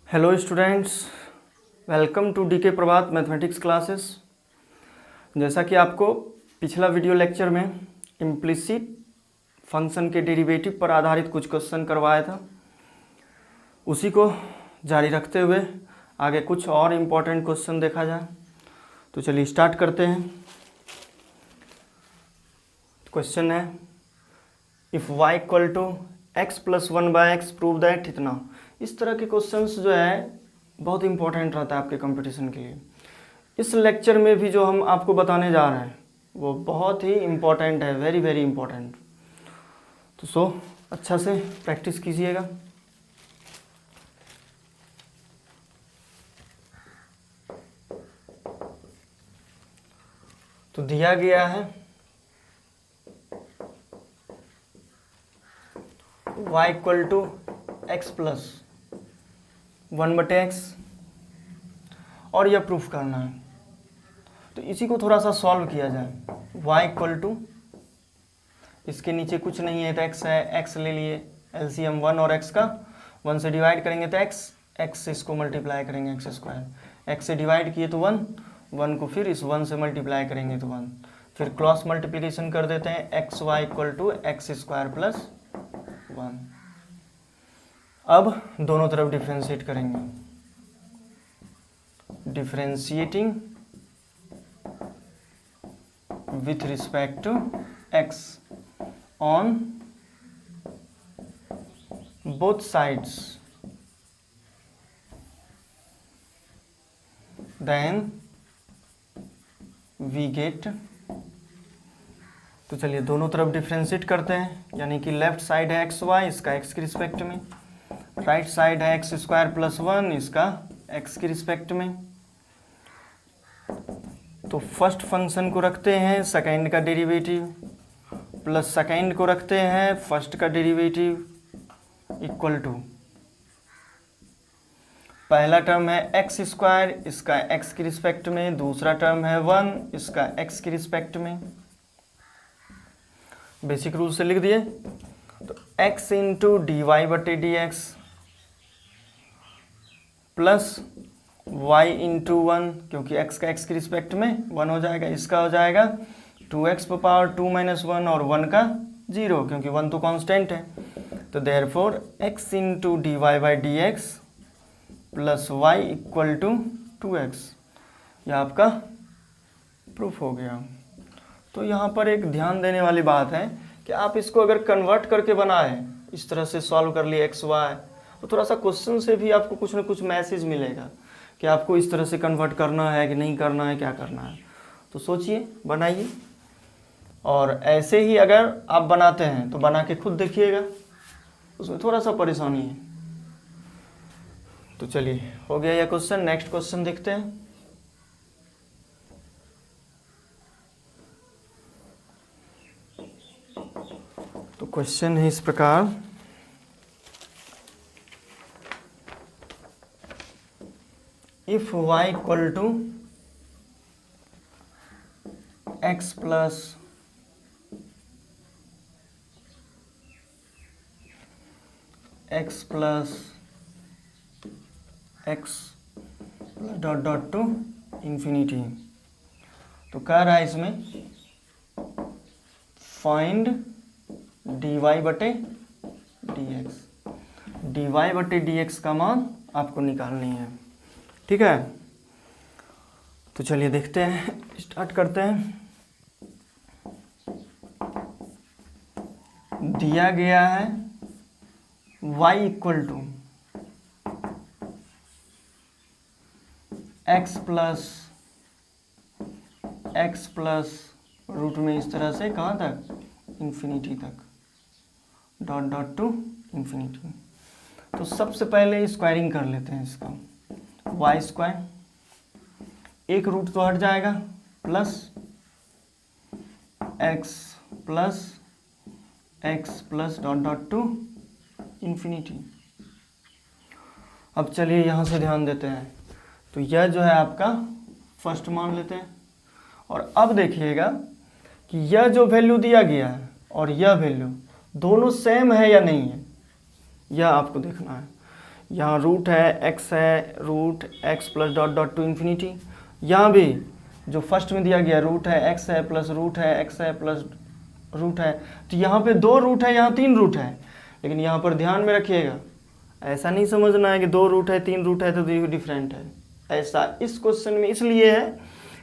Hello students, welcome to DK Prabhat mathematics classes. जैसा कि आपको पिछला वीडियो लेक्चर में इम्प्लिसिट फंक्शन के डेरिवेटिव पर आधारित कुछ क्वेश्चन करवाया था, उसी को जारी रखते हुए आगे कुछ और इम्पोर्टेंट क्वेश्चन देखा जाए। तो चलिए स्टार्ट करते हैं। क्वेश्चन है if y equal to x plus 1/x prove that इतना। इस तरह के क्वेश्चंस जो है बहुत इंपॉर्टेंट रहता है आपके कंपटीशन के लिए। इस लेक्चर में भी जो हम आपको बताने जा रहे हैं वो बहुत ही इम्पोर्टेंट है, वेरी वेरी इम्पोर्टेंट। तो अच्छा से प्रैक्टिस कीजिएगा। तो दिया गया है y equal to x plus 1/x और यह प्रूफ करना है। तो इसी को थोड़ा सा सॉल्व किया जाए। y इक्वल टू, इसके नीचे कुछ नहीं है तो x है, x ले लिए, एलसीएम 1 और x का 1 से डिवाइड करेंगे तो x से इसको मल्टीप्लाई करेंगे x स्क्वायर, x से डिवाइड किए तो 1 को फिर इस 1 से मल्टीप्लाई करेंगे तो 1, फिर क्रॉस मल्टीप्लिकेशन कर देते हैं X Y equal to X square plus 1। अब दोनों तरफ डिफ्रेंशिएट करेंगे। Differentiating with respect to x on both sides, then we get. तो चलिए दोनों तरफ डिफ्रेंशिएट करते हैं, यानी कि लेफ्ट साइड है एक्स वाई, इसका एक्स के रिस्पेक्ट में, राइट साइड है एक्स स्क्वायर प्लस 1, इसका एक्स के रिस्पेक्ट में। तो फर्स्ट फंक्शन को रखते हैं सेकेंड का डेरिवेटिव, प्लस सेकेंड को रखते हैं फर्स्ट का डेरिवेटिव इक्वल टू, पहला टर्म है एक्स स्क्वायर, इसका एक्स के रिस्पेक्ट में, दूसरा टर्म है 1, इसका एक्स के रिस्पेक्ट में। बेसिक रूल से लिख दिए। तो x इंटू डी वाई बटे D x plus y into 1, क्योंकि x का x के रिस्पेक्ट में 1 हो जाएगा, इसका हो जाएगा 2x पर पावर 2 माइनस 1 और 1 का 0, क्योंकि 1 तो कांस्टेंट है। तो therefore x into D Y by D x plus Y equal to 2x, यह आपका प्रूफ हो गया। तो यहाँ पर एक ध्यान देने वाली बात है कि आप इसको अगर कन्वर्ट करके बनाए, इस तरह से सॉल्व कर लिए एक्स वाई, तो थोड़ा सा क्वेश्चन से भी आपको कुछ ना कुछ मैसेज मिलेगा कि आपको इस तरह से कन्वर्ट करना है कि नहीं करना है, क्या करना है। तो सोचिए, बनाइए, और ऐसे ही अगर आप बनाते हैं तो बना के खुद देखिएगा, उसमें थोड़ा सा परेशानी है। तो चलिए हो गया यह क्वेश्चन। नेक्स्ट क्वेश्चन देखते हैं। तो क्वेश्चन है इस प्रकार, if y equal to x plus X dot dot to infinity. तो कह रहा है इसमें फाइंड dy बटे dx, dy बटे dx का मान आपको निकालनी है, ठीक है। तो चलिए देखते हैं, स्टार्ट करते हैं। दिया गया है y equal to x plus root में इस तरह से कहाँ तक, इन्फिनिटी तक, डॉट डॉट टू इंफिनिटी। तो सबसे पहले स्क्वायरिंग कर लेते हैं इसका, वाई स्क्वायर, एक रूट तो हट जाएगा, plus x plus dot dot to infinity. अब चलिए यहाँ से ध्यान देते हैं। तो यह जो है आपका फर्स्ट मान लेते हैं, और अब देखिएगा कि यह जो वैल्यू दिया गया है और यह वैल्यू दोनों सेम है या नहीं है, यह आपको देखना है। यहाँ रूट है, एक्स है, root X plus dot dot to infinity. यहाँ भी जो फर्स्ट में दिया गया रूट है, एक्स है प्लस रूट है, एक्स है प्लस रूट है, तो यहाँ पे 2 रूट है, यहाँ 3 रूट है। लेकिन यहाँ पर ध्यान में रखिएगा, ऐसा नहीं समझना है कि 2 रूट है 3 रूट है तो डिफरेंट है। ऐसा इस क्वेश्चन में इसलिए है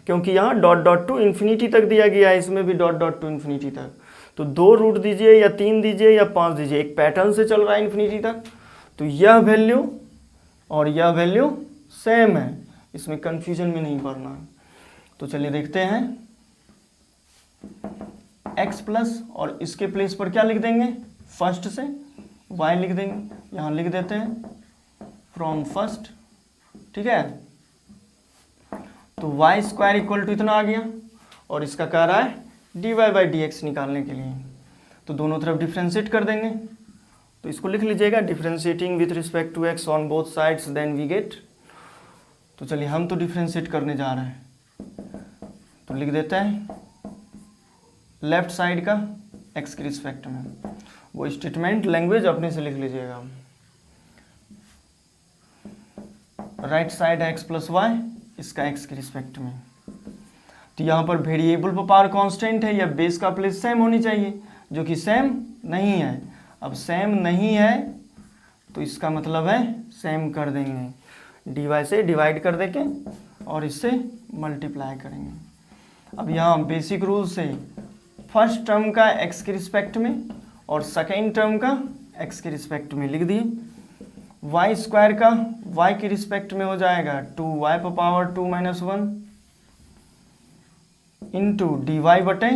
क्योंकि यहाँ डॉट डॉट टू इन्फिनिटी तक दिया गया है, इसमें भी डॉट डॉट टू इन्फिनिटी तक। तो 2 रूट दीजिए या 3 दीजिए या 5 दीजिए, एक पैटर्न से चल रहा है इन्फिनिटी तक, तो यह वैल्यू और यह वैल्यू सेम है, इसमें कंफ्यूजन में नहीं पड़ना है। तो चलिए देखते हैं, x प्लस और इसके प्लेस पर क्या लिख देंगे, फर्स्ट से y लिख देंगे। यहाँ लिख देते हैं फ्रॉम फर्स्ट, ठीक है। तो वाई स्क्वायर इक्वल टू इतना आ गया, और इसका कह रहा है dy बाई डी एक्स निकालने के लिए, तो दोनों तरफ डिफ्रेंशिएट कर देंगे। तो इसको लिख लीजिएगा, differentiating with respect to x on both sides then we get. तो चलिए हम तो डिफ्रेंशिएट करने जा रहे हैं, तो लिख देते हैं लेफ्ट साइड का x के रिस्पेक्ट में, वो स्टेटमेंट लैंग्वेज अपने से लिख लीजिएगा। राइट साइड है x प्लस वाई, इसका x के रिस्पेक्ट में। तो यहाँ पर वेरिएबल पर पावर कांस्टेंट है, या बेस का प्लेस सेम होनी चाहिए, जो कि सेम नहीं है। अब सेम नहीं है तो इसका मतलब है सेम कर देंगे, dy से डिवाइड कर देंगे और इससे मल्टीप्लाई करेंगे। अब यहाँ बेसिक रूल से फर्स्ट टर्म का x के रिस्पेक्ट में और सेकेंड टर्म का x के रिस्पेक्ट में लिख दिए। वाई स्क्वायर का y के रिस्पेक्ट में हो जाएगा 2y पर power 2 minus 1 into D Y बटे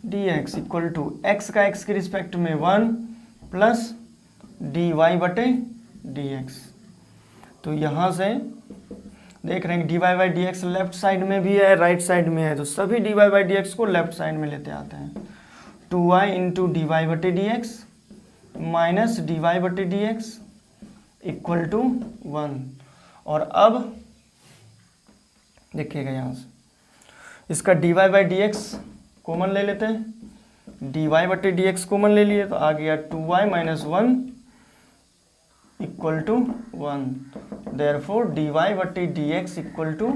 D x equal to X का x के रिस्पेक्ट में 1 प्लस डी वाई बटे डी एक्स। तो यहाँ से देख रहे हैं D Y by D x left side में भी है, राइट साइड में है, तो सभी D Y by D X को लेफ्ट साइड में लेते आते हैं। 2y इंटू डी वाई बटे D X minus D Y बटे डी एक्स इक्वल टू 1। और अब देखिएगा यहाँ से इसका dy by D x common ले लेते हैं, dy बटे डी एक्स कॉमन ले लिए तो आ गया 2y minus 1 equal to 1। Therefore dy बटे डी एक्स इक्वल टू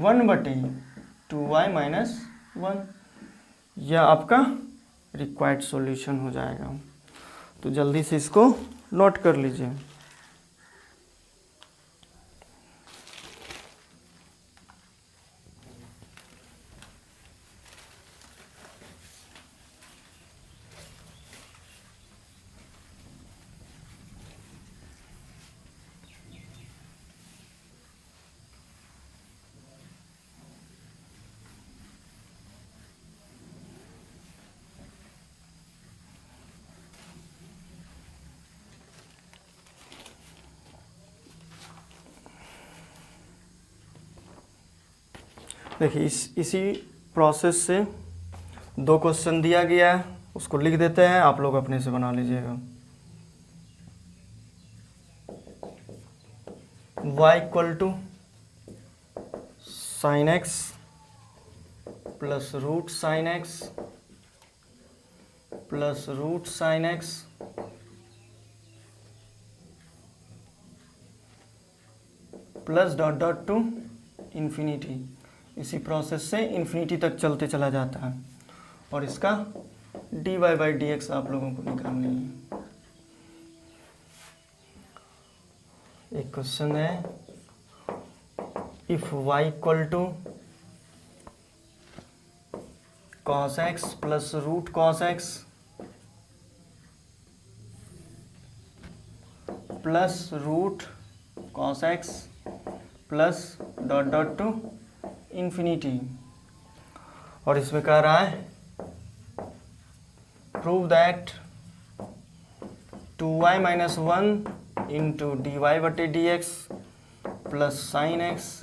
1 बटे 2y माइनस 1। यह आपका रिक्वायर्ड सॉल्यूशन हो जाएगा। तो जल्दी से इसको नोट कर लीजिए। देखिए इसी प्रोसेस से 2 क्वेश्चन दिया गया है, उसको लिख देते हैं, आप लोग अपने से बना लीजिएगा। y equal to sine x plus root sine x plus root sine x plus dot dot to infinity. इसी प्रोसेस से इन्फिनिटी तक चलते चला जाता है, और इसका dy बाई डी एक्स आप लोगों को निकालनी है। एक क्वेश्चन है, if y equal to cos x plus root cos x plus root cos x plus dot dot to infinity, और इसमें कह रहा है prove that 2y minus 1 into D Y बटे D x plus sine x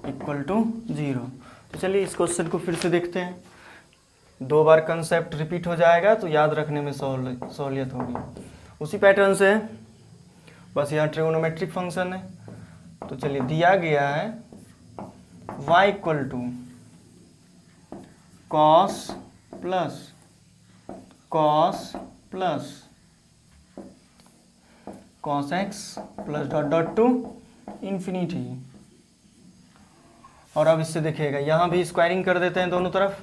equal to 0। तो चलिए इस question को फिर से देखते हैं, 2 बार कंसेप्ट रिपीट हो जाएगा तो याद रखने में सहूलियत होगी। उसी पैटर्न से है, बस यहाँ ट्रिगोनोमेट्रिक फंक्शन है। तो चलिए दिया गया है y equal to cos plus cos x plus dot dot to infinity. और अब इससे देखिएगा यहाँ भी स्क्वायरिंग कर देते हैं दोनों तरफ,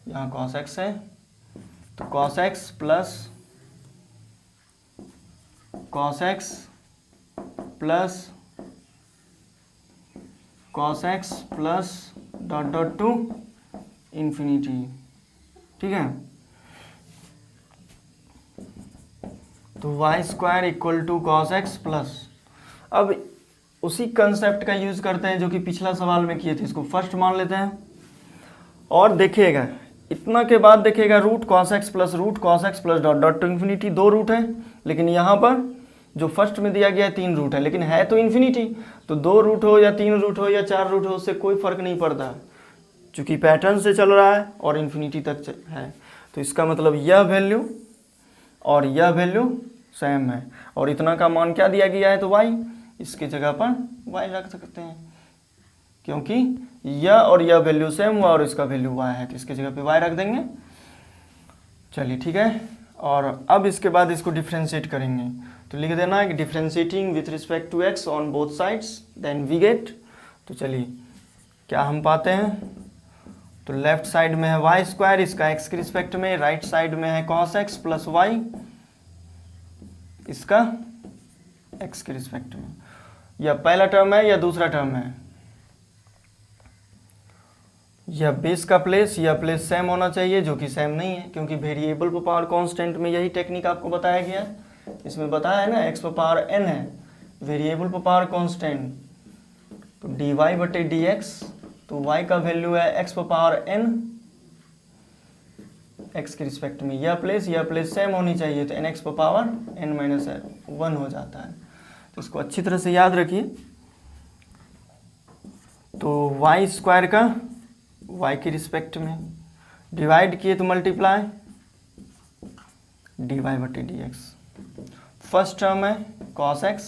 यहाँ cos x है तो cos x plus cos x plus cos x plus dot dot to infinity. ठीक है, तो y square equal to cos x plus, अब उसी कंसेप्ट का यूज करते हैं जो कि पिछला सवाल में किए थे, इसको फर्स्ट मान लेते हैं और देखिएगा इतना के बाद देखिएगा root cos x plus dot dot to infinity, दो रूट है, लेकिन यहाँ पर जो फर्स्ट में दिया गया है 3 रूट है, लेकिन है तो इन्फिनिटी, तो 2 रूट हो या 3 रूट हो या 4 रूट हो उससे कोई फर्क नहीं पड़ता, चूंकि पैटर्न से चल रहा है और इन्फिनिटी तक है, तो इसका मतलब यह वैल्यू और यह वैल्यू सेम है, और इतना का मान क्या दिया गया है तो y, इसकी जगह पर y रख सकते हैं क्योंकि यह और यह वैल्यू सेम हुआ और इसका वैल्यू y है, तो इसकी जगह पे y रख देंगे। चलिए ठीक है, और अब इसके बाद इसको डिफ्रेंशिएट करेंगे, तो लिख देना कि differentiating with respect to x on both sides then we get, तो चलिए क्या हम पाते हैं, तो लेफ्ट साइड में है वाई स्क्वायर इसका x के रिस्पेक्ट में, राइट साइड में है cos x प्लस वाई इसका x के रिस्पेक्ट में, यह पहला टर्म है या दूसरा टर्म है, यह बेस का प्लेस, यह प्लेस सेम होना चाहिए जो कि सेम नहीं है, क्योंकि वेरिएबल पर पावर कांस्टेंट में यही टेक्निक आपको बताया गया है, इसमें बताया है ना x पर पावर n है, वेरिएबल पर पावर कांस्टेंट, तो dy बटे dx, तो y का वैल्यू है x पर पावर n, x के रिस्पेक्ट में यह प्लेस सेम होनी चाहिए, तो nx पर पावर n माइनस 1 हो जाता है, तो इसको अच्छी तरह से याद रखिए। तो y स्क्वायर का y के रिस्पेक्ट में डिवाइड किए तो मल्टीप्लाई dy बटे dx, फर्स्ट टर्म है cos x,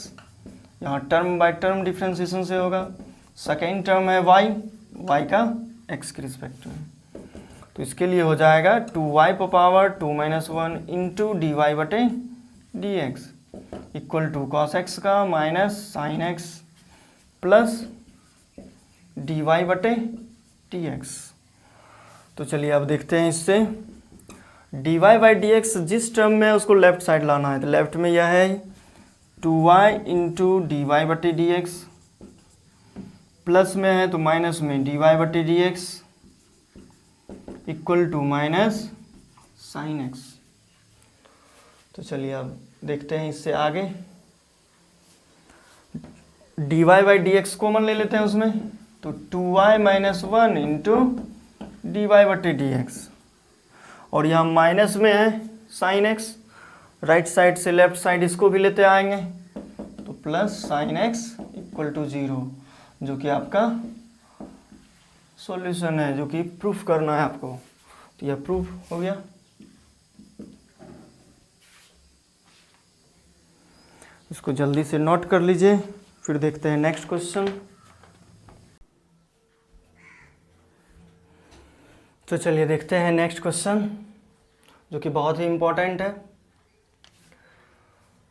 यहाँ टर्म बाय टर्म डिफ्रेंसिएशन से होगा, सेकेंड टर्म है y का x के रिस्पेक्ट में, तो इसके लिए हो जाएगा 2y पर power 2 minus 1 into D Y बटे D x equal to cos X का minus sine x plus D Y बटे डी एक्स। तो चलिए अब देखते हैं इससे, d Y by D x जिस टर्म में है उसको लेफ्ट साइड लाना है, तो लेफ्ट में यह है 2y इंटू डी वाई बटे डी एक्स, प्लस में है तो माइनस में डी वाई बटे D x equal to minus sine x. तो चलिए अब देखते हैं इससे आगे, d Y by D x common ले लेते हैं उसमें, तो 2y minus 1 into D Y बटे डी एक्स, और यहाँ माइनस में है साइन एक्स, राइट साइड से लेफ्ट साइड इसको भी लेते आएंगे, तो plus sine x equal to 0, जो कि आपका सॉल्यूशन है, जो कि प्रूफ करना है आपको, तो यह प्रूफ हो गया। इसको जल्दी से नोट कर लीजिए, फिर देखते हैं नेक्स्ट क्वेश्चन। तो चलिए देखते हैं नेक्स्ट क्वेश्चन, जो कि बहुत ही इंपॉर्टेंट है।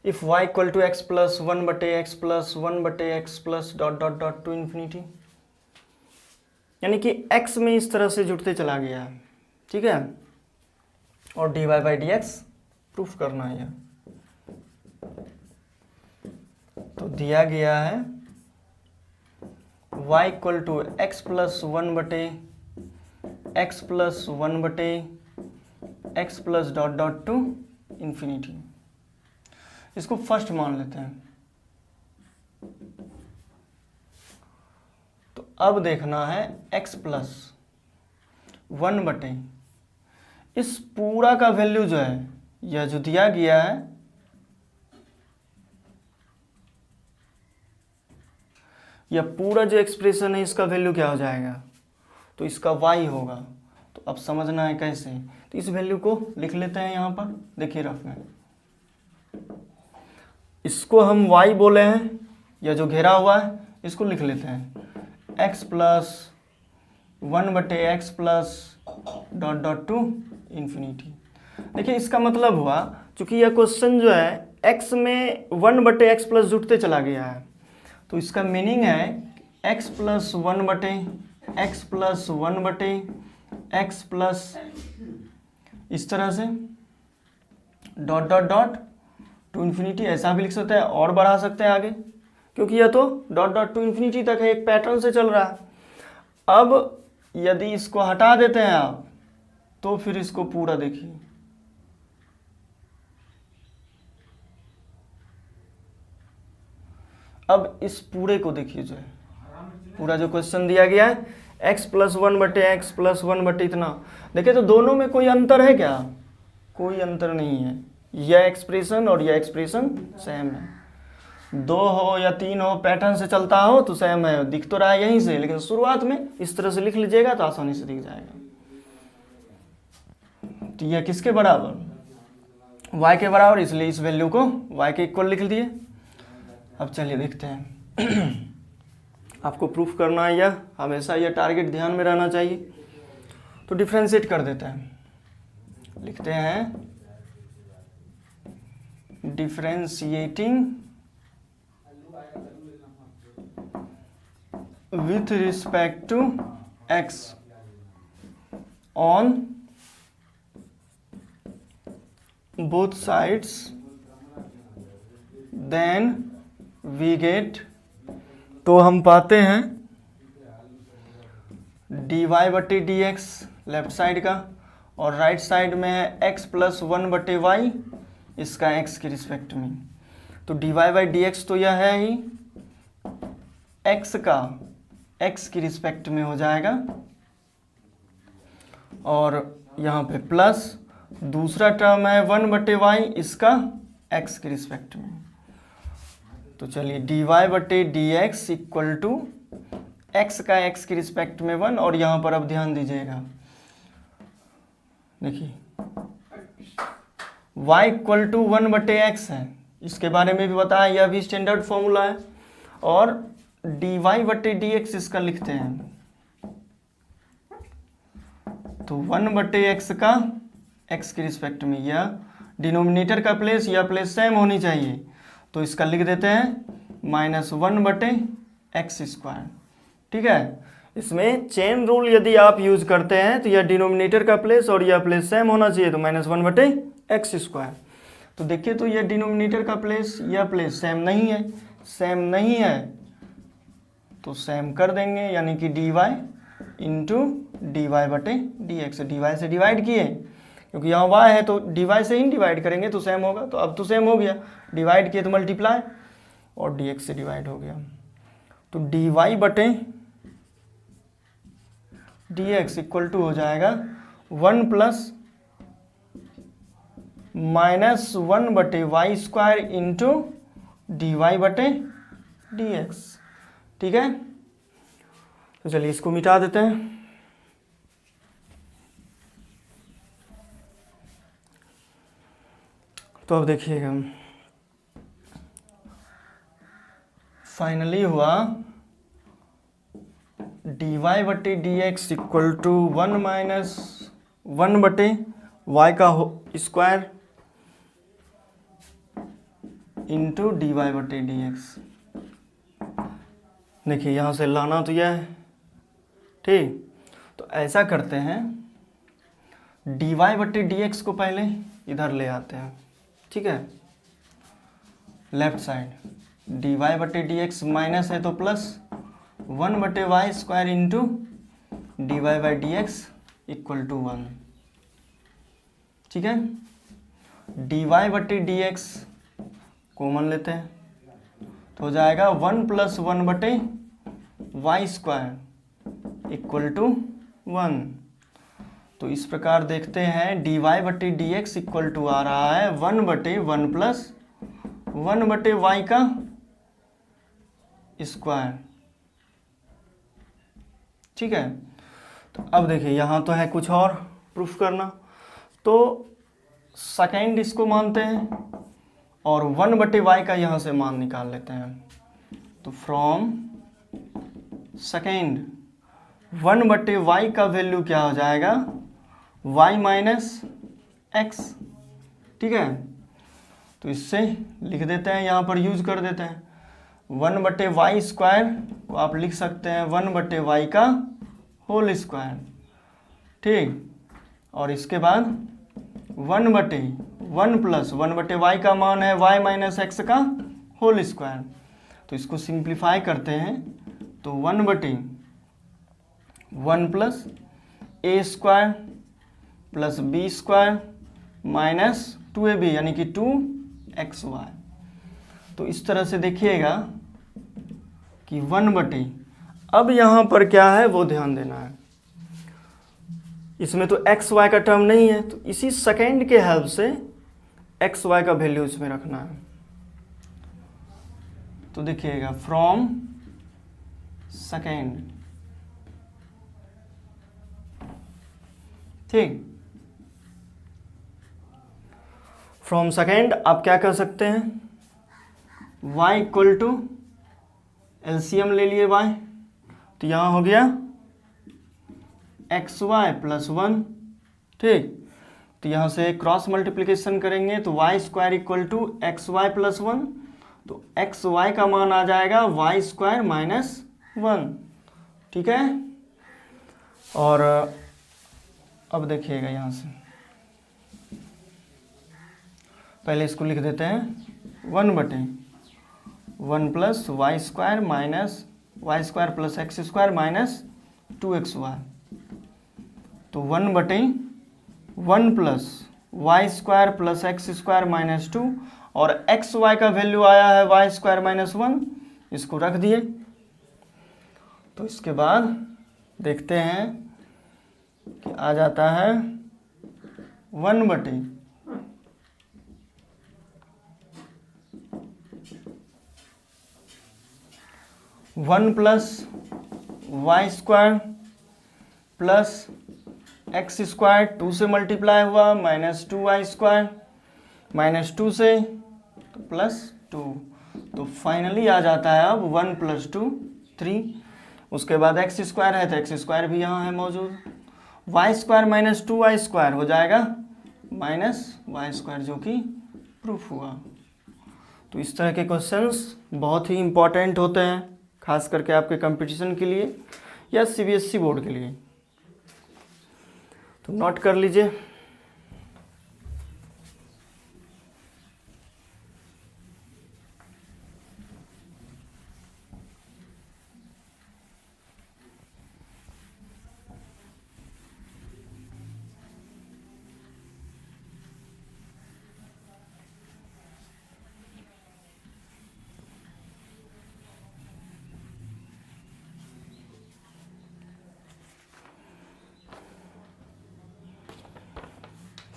If y equal to x plus 1 बटे एक्स प्लस 1 बटे x plus dot dot dot to infinity, यानी कि x में इस तरह से जुड़ते चला गया है, ठीक है, और dy by D x proof करना है। तो दिया गया है y equal to x plus 1 बटे एक्स प्लस 1 बटे x plus dot dot to infinity, इसको फर्स्ट मान लेते हैं। तो अब देखना है x प्लस 1 बटे इस पूरा का वैल्यू जो है, यह जो दिया गया है, यह पूरा जो एक्सप्रेशन है इसका वैल्यू क्या हो जाएगा, तो इसका y होगा। तो अब समझना है कैसे, तो इस वैल्यू को लिख लेते हैं यहाँ पर, देखिए रफ में, इसको हम y बोले हैं, या जो घेरा हुआ है इसको लिख लेते हैं x प्लस 1 बटे x plus dot dot to infinity. देखिए इसका मतलब हुआ, चूंकि यह क्वेश्चन जो है x में 1/x प्लस जुटते चला गया है, तो इसका मीनिंग है x plus 1/x plus 1/x plus इस तरह से dot dot dot to infinity, ऐसा भी लिख सकते हैं और बढ़ा सकते हैं आगे, क्योंकि यह तो डॉट डॉट टू इन्फिनिटी तक है, एक पैटर्न से चल रहा है। अब यदि इसको हटा देते हैं आप तो फिर इसको पूरा देखिए, अब इस पूरे को देखिए, जो है पूरा जो क्वेश्चन दिया गया है x प्लस 1/x प्लस 1/ इतना, देखिए तो दोनों में कोई अंतर है क्या? कोई अंतर नहीं है, यह एक्सप्रेशन और यह एक्सप्रेशन सेम है। 2 हो या 3 हो, पैटर्न से चलता हो तो सेम है, दिख तो रहा है यहीं से, लेकिन शुरुआत में इस तरह से लिख लीजिएगा तो आसानी से दिख जाएगा। तो यह किसके बराबर? y के बराबर, इसलिए इस वैल्यू को y के इक्वल लिख दिए। अब चलिए देखते हैं आपको प्रूफ करना है, यह हमेशा यह टारगेट ध्यान में रहना चाहिए। तो डिफ्रेंशिएट कर देते हैं, लिखते हैं differentiating with respect to x on both sides, then we get, तो हम पाते हैं dy/dx लेफ्ट साइड का, और राइट साइड में है x प्लस 1/y, इसका x के रिस्पेक्ट में। तो dy/dx तो यह है ही x का x की रिस्पेक्ट में हो जाएगा, और यहाँ पे प्लस दूसरा टर्म है 1/y, इसका x के रिस्पेक्ट में। तो चलिए dy/dx इक्वल टू x का x की रिस्पेक्ट में 1, और यहाँ पर अब ध्यान दीजिएगा, देखिए y इक्वल टू 1/x है, इसके बारे में भी बताया, यह भी स्टैंडर्ड फॉर्मूला है। और dy/dx इसका लिखते हैं, तो 1/x का x के रिस्पेक्ट में, यह डिनोमिनेटर का प्लेस या प्लेस सेम होनी चाहिए, तो इसका लिख देते हैं -1/x²। ठीक है, इसमें चेन रूल यदि आप यूज करते हैं तो यह डिनोमिनेटर का प्लेस और यह प्लेस सेम होना चाहिए, तो -1/x²। तो देखिए, तो यह डिनोमिनेटर का प्लेस, यह प्लेस सेम नहीं है, सेम नहीं है तो सेम कर देंगे, यानी कि dy इंटू dy/dx, dy से डिवाइड किए, क्योंकि यहाँ y है तो dy से ही डिवाइड करेंगे तो सेम होगा, तो अब तो सेम हो गया, डिवाइड किए तो मल्टीप्लाई, और dx से डिवाइड हो गया, तो dy/dx इक्वल टू हो जाएगा 1 प्लस -1/y² इंटू dy/dx। ठीक है, तो चलिए इसको मिटा देते हैं। तो अब देखिएगा, फाइनली हुआ dy/dx equal to 1 minus 1/y का स्क्वायर इंटू dy/dx। देखिए यहाँ से लाना तो यह है, ठीक, तो ऐसा करते हैं, dy/dx को पहले इधर ले आते हैं। ठीक है, लेफ्ट साइड dy/dx माइनस है तो plus 1/y² into dy/dx equal to 1। ठीक है, dy/dx कॉमन लेते हैं तो हो जाएगा 1 प्लस 1/y² इक्वल टू 1। तो इस प्रकार देखते हैं dy/dx इक्वल टू आ रहा है 1/1 प्लस 1/y का स्क्वायर। ठीक है, तो अब देखिए यहाँ तो है कुछ और प्रूफ करना, तो सेकेंड इसको मानते हैं और 1/y का यहाँ से मान निकाल लेते हैं। तो फ्रॉम सेकेंड 1/y का वैल्यू क्या हो जाएगा, y माइनस x। ठीक है, तो इससे लिख देते हैं, यहाँ पर यूज कर देते हैं 1/y² को आप लिख सकते हैं 1/y का होल स्क्वायर, ठीक। और इसके बाद 1/1 प्लस 1/y का मान है y माइनस एक्स का होल स्क्वायर, तो इसको सिंप्लीफाई करते हैं तो 1/1 plus a² plus b² minus 2ab यानी कि 2xy। तो इस तरह से देखिएगा कि 1/, अब यहाँ पर क्या है वो ध्यान देना है, इसमें तो एक्स वाई का टर्म नहीं है, तो इसी सेकेंड के हेल्प से एक्स वाई का वैल्यू इसमें रखना है। तो देखिएगा फ्रॉम सेकेंड, ठीक। फ्रॉम सेकेंड आप क्या कर सकते हैं, y इक्वल टू एलसीएम ले लिए y, तो यहाँ हो गया xy प्लस 1, ठीक। तो यहाँ से क्रॉस मल्टीप्लिकेशन करेंगे तो y² equal to xy plus 1, तो xy का मान आ जाएगा y² माइनस 1, ठीक है। और अब देखिएगा यहाँ से पहले इसको लिख देते हैं 1/1 plus y² minus y² plus x² minus 2xy, तो 1/1 plus y² plus x² minus 2, और xy का वैल्यू आया है y² माइनस 1, इसको रख दिए। तो इसके बाद देखते हैं कि आ जाता है 1/1 प्लस y² प्लस x², 2 से मल्टीप्लाई हुआ माइनस 2y² माइनस 2 से तो प्लस 2, तो फाइनली आ जाता है अब 1 प्लस 2 3। उसके बाद x² है तो x² भी यहाँ है मौजूद, y² माइनस 2y² हो जाएगा माइनस y², जो कि प्रूफ हुआ। तो इस तरह के क्वेश्चंस बहुत ही इम्पोर्टेंट होते हैं, खास करके आपके कंपटीशन के लिए या सीबीएसई बोर्ड के लिए, तो नोट कर लीजिए।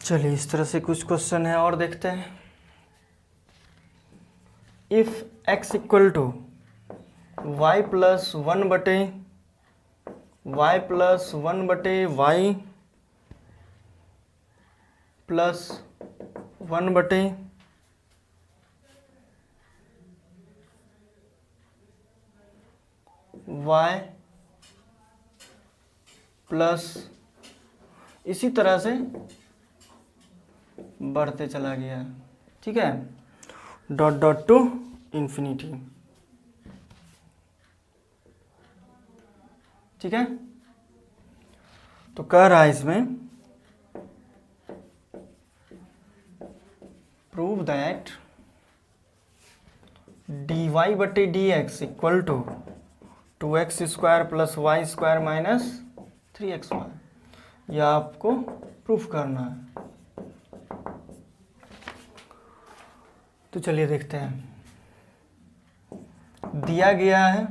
चलिए इस तरह से कुछ क्वेश्चन है और देखते हैं। If x equal to y plus 1/y plus 1/y plus 1/y plus, इसी तरह से बढ़ते चला गया, ठीक है, डॉट डॉट टू इन्फिनिटी, ठीक है। तो कह रहा है इसमें prove that dy/dx equal to 2x² plus y² minus 3xy, यह आपको प्रूफ करना है। तो चलिए देखते हैं। दिया गया है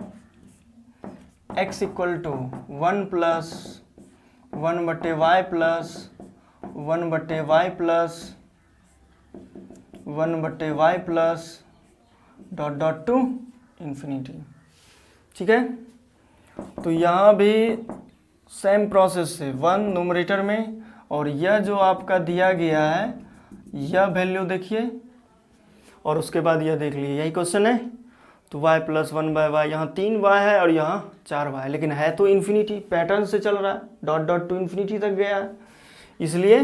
x equal to 1 plus 1/y plus 1/y plus 1/y plus dot dot to infinity, ठीक है। तो यहाँ भी सेम प्रोसेस से 1 न्यूमरेटर में, और यह जो आपका दिया गया है यह वैल्यू देखिए, और उसके बाद यह देख लीजिए, यही क्वेश्चन है। तो y प्लस 1/y, यहाँ 3y है और यहाँ 4y, लेकिन है तो इन्फिनिटी, पैटर्न से चल रहा है, डॉट डॉट टू इन्फिनिटी तक गया है, इसलिए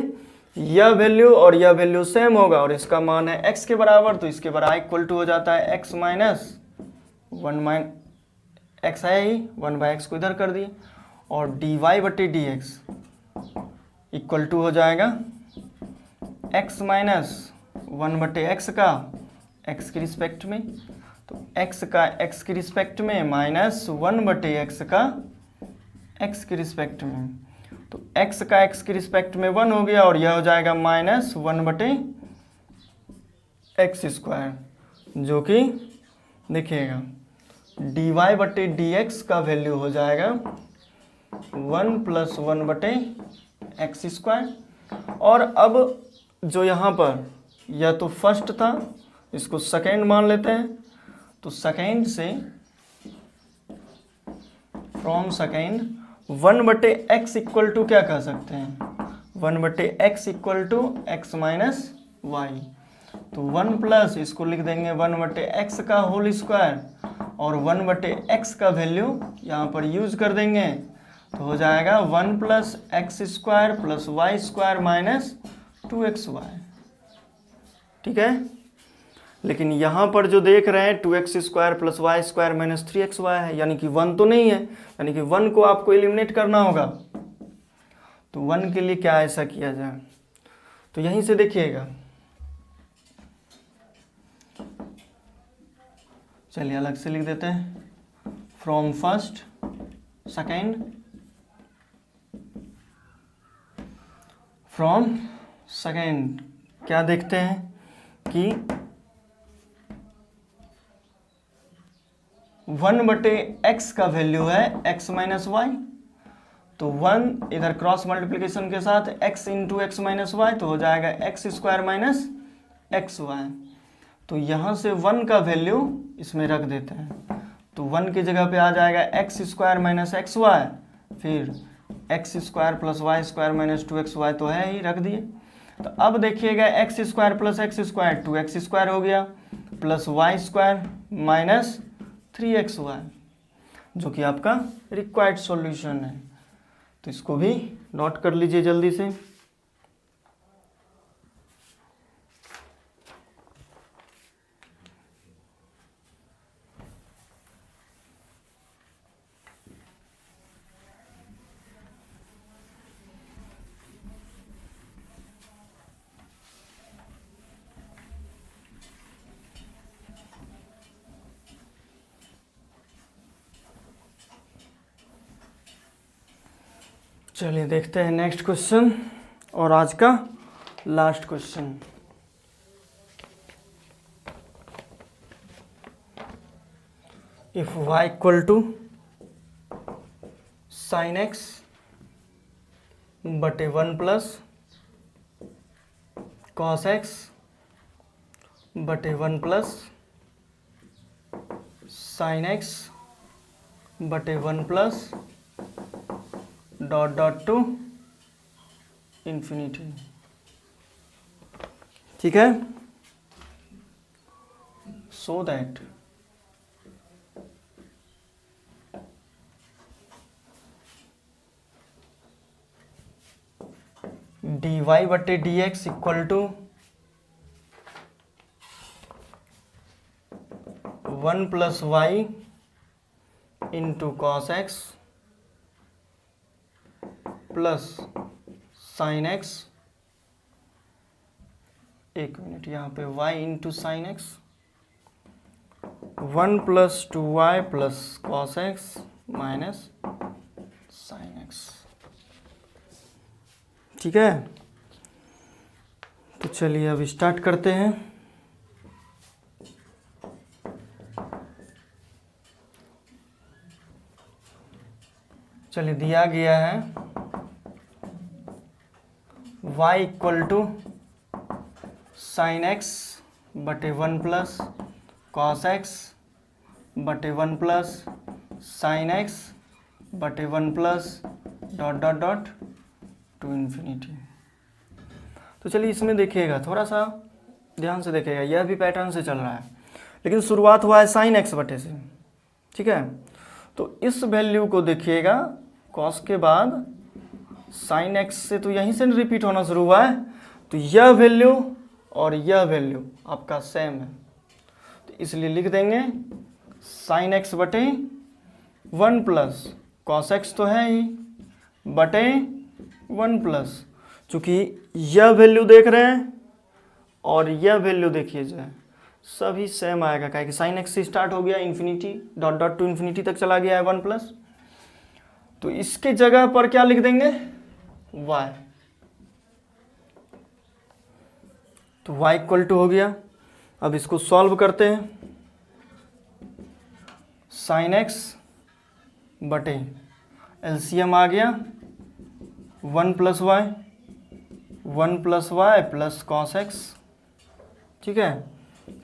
यह वैल्यू और यह वैल्यू सेम होगा और इसका मान है x के बराबर, तो इसके बराबर इक्वल टू हो जाता है x माइनस 1 x है ही 1/x को इधर कर दिए और dy/dx इक्वल टू हो जाएगा x माइनस 1/x का x के रिस्पेक्ट में, तो x का x के रिस्पेक्ट में माइनस 1/x का x के रिस्पेक्ट में, तो x का x के रिस्पेक्ट में 1 हो गया और यह हो जाएगा माइनस 1/x², जो कि देखिएगा dy/dx का वैल्यू हो जाएगा 1 + 1/x²। और अब जो यहाँ पर यह तो फर्स्ट था, इसको सेकेंड मान लेते हैं, तो सेकेंड से from second 1/x equal to क्या कह सकते हैं, 1/x equal to x minus y, तो 1 प्लस इसको लिख देंगे 1/x का होल स्क्वायर और 1/x का वैल्यू यहाँ पर यूज कर देंगे, तो हो जाएगा 1 + x² + y² माइनस 2xy। ठीक है, लेकिन यहाँ पर जो देख रहे हैं 2x² + y² माइनस 3xy है, यानी कि 1 तो नहीं है, यानी कि 1 को आपको एलिमिनेट करना होगा। तो 1 के लिए क्या ऐसा किया जाए, तो यहीं से देखिएगा, चलिए अलग से लिख देते हैं, from first second, from second क्या देखते हैं कि 1/x का वैल्यू है x माइनस वाई, तो 1 इधर क्रॉस मल्टीप्लिकेशन के साथ x × x माइनस वाई, तो हो जाएगा x² माइनस xy। तो यहाँ से 1 का वैल्यू इसमें रख देते हैं, तो 1 की जगह पे आ जाएगा x² माइनस xy, फिर x² + y² माइनस 2xy तो है ही, रख दिए। तो अब देखिएगा x² + x² 2x² हो गया प्लस y² माइनस 3xy, जो कि आपका रिक्वायर्ड सॉल्यूशन है। तो इसको भी नोट कर लीजिए जल्दी से। चलिए देखते हैं नेक्स्ट क्वेश्चन और आज का last question. If y equal to sin x बटे 1 प्लस cos x बटे 1 प्लस sin x बटे 1 plus dot dot to infinity. ठीक है, so that dy/dx equal to 1 + y into cos x plus sin x, एक मिनट, यहाँ पे y into sine x, 1 + 2y plus cos x minus sin x। ठीक है, तो चलिए अब स्टार्ट करते हैं। चलिए दिया गया है y equal to sine x बटे 1 प्लस cos x बटे 1 प्लस साइन x बटे 1 plus dot dot dot to infinity. तो चलिए इसमें देखिएगा, थोड़ा सा ध्यान से देखिएगा, यह भी पैटर्न से चल रहा है, लेकिन शुरुआत हुआ है साइन x बटे से। ठीक है, तो इस वैल्यू को देखिएगा, cos के बाद साइन x से तो यहीं से रिपीट होना शुरू हुआ है, तो यह वैल्यू और यह वैल्यू आपका सेम है, तो इसलिए लिख देंगे साइन एक्स बटे 1 प्लस कॉस एक्स तो है ही बटे 1 प्लस, चूँकि यह वैल्यू देख रहे हैं और यह वैल्यू देखिए जाए सभी सेम आएगा, क्या कि साइन एक्स से स्टार्ट हो गया infinity dot dot to infinity तक चला गया है 1 प्लस, तो इसके जगह पर क्या लिख देंगे y, तो y इक्वल टू हो गया। अब इसको सॉल्व करते हैं, साइन एक्स बटे एलसीएम आ गया 1 plus y plus cos x, ठीक है,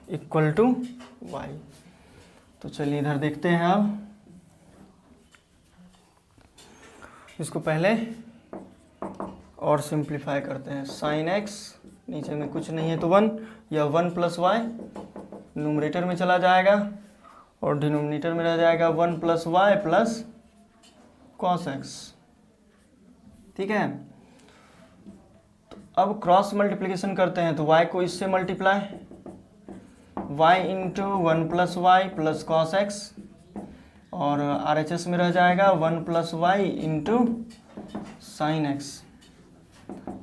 इक्वल टू वाई। तो चलिए इधर देखते हैं, अब इसको पहले और सिंप्लीफाई करते हैं। साइन एक्स नीचे में कुछ नहीं है तो 1, या 1 प्लस वाई न्यूमरेटर में चला जाएगा और डिनोमिनेटर में रह जाएगा 1 plus y plus cos x, ठीक है। तो अब क्रॉस मल्टीप्लिकेशन करते हैं, तो y को इससे multiply, y into 1 plus y plus cos x, और RHS में रह जाएगा 1 plus Y into sine x.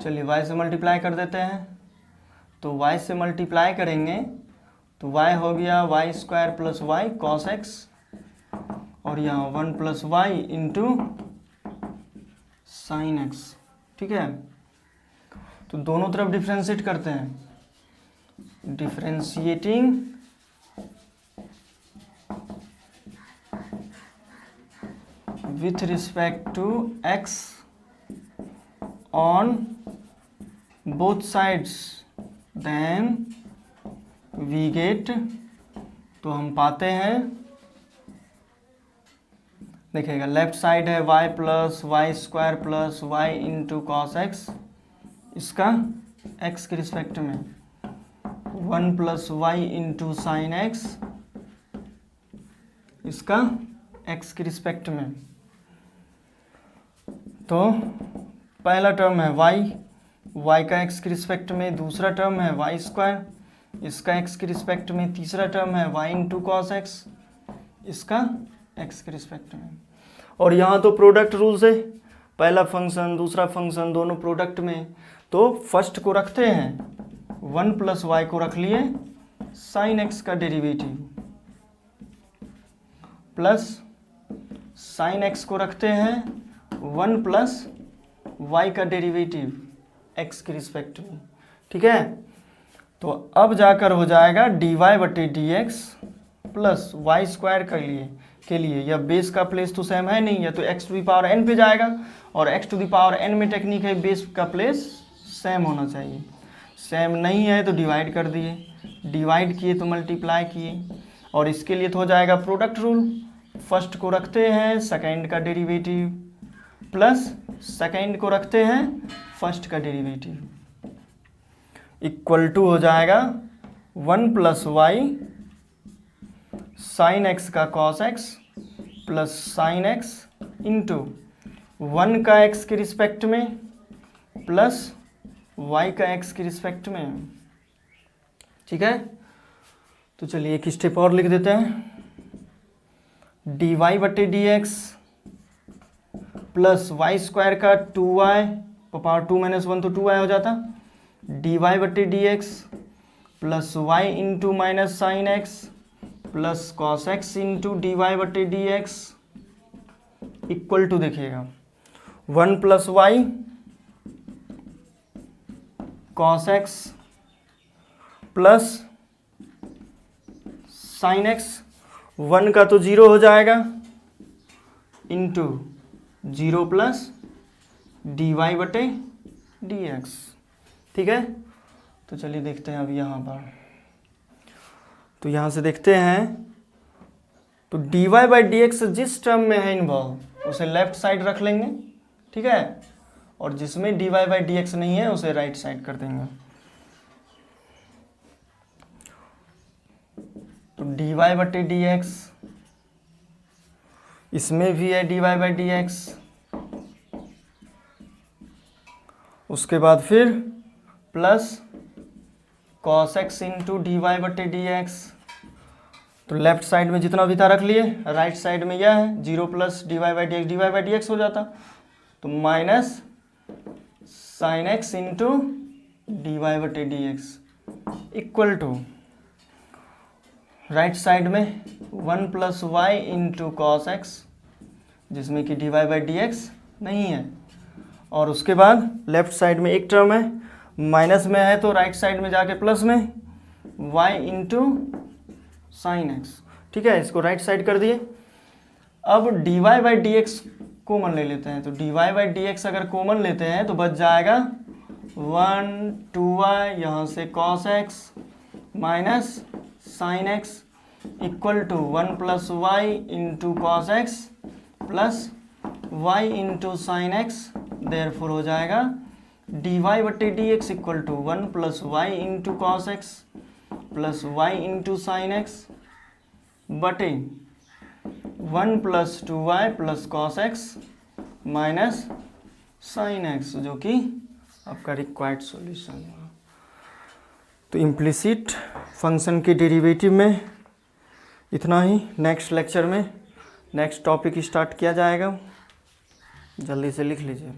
चलिए y से मल्टीप्लाई कर देते हैं, तो y से मल्टीप्लाई करेंगे तो y हो गया y square plus y cos x, और यहाँ 1 plus Y into sine x, ठीक है। तो दोनों तरफ डिफ्रेंशिएट करते हैं, differentiating with respect to x on both sides, then we get, तो हम पाते हैं, देखिएगा लेफ्ट साइड है y plus y square plus Y into cos x, इसका x के रिस्पेक्ट में 1 plus Y into sine x, इसका x के रिस्पेक्ट में। तो पहला टर्म है y का x के रिस्पेक्ट में, दूसरा टर्म है वाई स्क्वायर, इसका x के रिस्पेक्ट में, तीसरा टर्म है y इंटू कॉस एक्स, इसका x के रिस्पेक्ट में। और यहाँ तो प्रोडक्ट रूल से पहला फंक्शन दूसरा फंक्शन दोनों प्रोडक्ट में, तो फर्स्ट को रखते हैं 1 प्लस वाई को रख लिए साइन एक्स का डेरिवेटिव, प्लस साइन एक्स को रखते हैं 1 प्लस वाई का डेरिवेटिव x के रिस्पेक्ट में, ठीक है। तो अब जाकर हो जाएगा dy बटे D x plus y square के लिए यह बेस का प्लेस तो सेम है नहीं, या तो x to the power n पे जाएगा, और x to the power n में टेक्निक है बेस का प्लेस सेम होना चाहिए, सेम नहीं है तो डिवाइड कर दिए, डिवाइड किए तो मल्टीप्लाई किए, और इसके लिए तो हो जाएगा प्रोडक्ट रूल, फर्स्ट को रखते हैं सेकेंड का डेरिवेटिव प्लस सेकेंड को रखते हैं फर्स्ट का डेरिवेटिव, इक्वल टू हो जाएगा 1 प्लस वाई साइन एक्स का cos x plus sine X into 1 का x के रिस्पेक्ट में प्लस y का x के रिस्पेक्ट में, ठीक है। तो चलिए एक स्टेप और लिख देते हैं, dy बटे D x plus y square का 2y पावर 2 माइनस 1 तो 2y हो जाता, dy बटे D x plus Y into minus sine x plus cos x into dy बटे डी एक्स, इक्वल टू देखिएगा 1 plus y cos x plus sine x, 1 का तो 0 हो जाएगा इंटू 0 प्लस dy बटे डी एक्स, ठीक है। तो चलिए देखते हैं अब यहाँ पर, तो यहाँ से देखते हैं, तो dy बाई डी एक्स जिस टर्म में है इन्वॉल्व उसे लेफ्ट साइड रख लेंगे, ठीक है, और जिसमें dy बाई डी एक्स नहीं है उसे राइट साइड कर देंगे। तो dy बटे डी एक्स, इसमें भी है dy बाई डी एक्स, उसके बाद फिर plus cos x into D Y बटे डी एक्स। तो लेफ्ट साइड में जितना भी था रख लिए, राइट साइड में यह है 0 plus D Y by D X हो जाता, तो minus sine X into D Y बटे D x equal to right side में 1 plus Y into cos X, जिसमें कि D Y by D X नहीं है, और उसके बाद लेफ्ट साइड में एक टर्म है, माइनस में है तो राइट साइड में जाके प्लस में y इंटू साइन एक्स। ठीक है, इसको राइट साइड कर दिए। अब d Y by D x common ले लेते हैं, तो d Y by D x अगर कॉमन लेते हैं तो बच जाएगा 1 2y, यहाँ से cos x minus sine x equal to 1 plus Y into cos x plus y into sine x. Therefore हो जाएगा डी वाई बटे D x equal to 1 plus Y into cos x plus Y into sine x बटे 1 plus 2y plus cos x minus sine x, जो कि आपका required solution है। तो implicit function के डेरिवेटिव में इतना ही। नेक्स्ट लेक्चर में नेक्स्ट टॉपिक स्टार्ट किया जाएगा, जल्दी से लिख लीजिए।